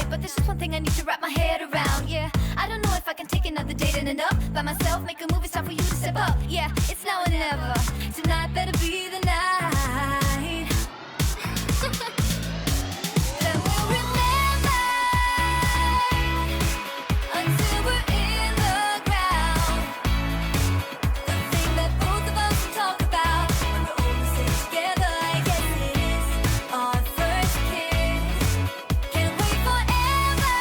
it, but there's just one thing I need to wrap my head around. Yeah, I don't know if I can take another date in and up by myself, make a move, it's time for you to step up. Yeah, it's now or never. Tonight better be the night. That we'll remember until we're in the ground. The thing that both of us talk about when we're all sitting together. I guess it is our first kiss. Can't wait forever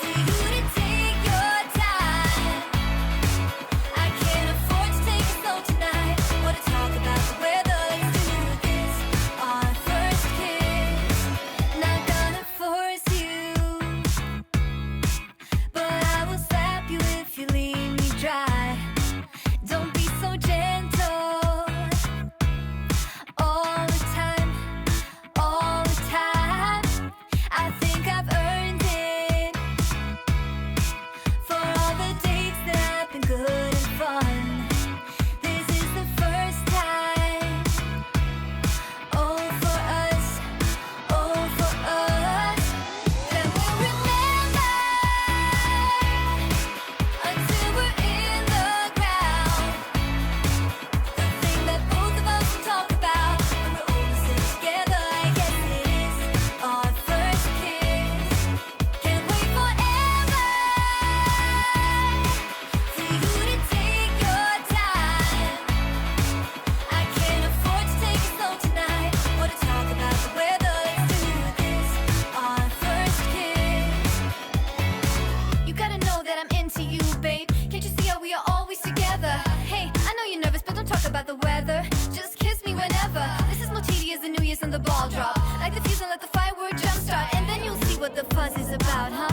for you to take your time. I can't afford to take it slow tonight. Wanna talk about the weather? Let's do this. Our first kiss. Not gonna force you, but I will slap you if you leave me dry. Don't be so gentle all the time, all the time. I think I've earned it for all the dates that have been good and fun. This is the first time. Oh, for us, oh, for us. That we'll remember until we're in the ground. The thing that both of us talk about when we're all sitting together. I guess it is our first kiss. Can't wait forever for you to take your time. I can't afford to take it slow tonight. Wanna talk about the weather? Let's do this. Our first kiss. You gotta know that I'm into you, babe. Can't you see how we are always together? Hey, I know you're nervous, but don't talk about the weather. Just kiss me whenever. This is more tedious than New Year's and the ball drop. Like the fuse and let the firework jumpstart, and then you'll see what the fuzz is about, huh?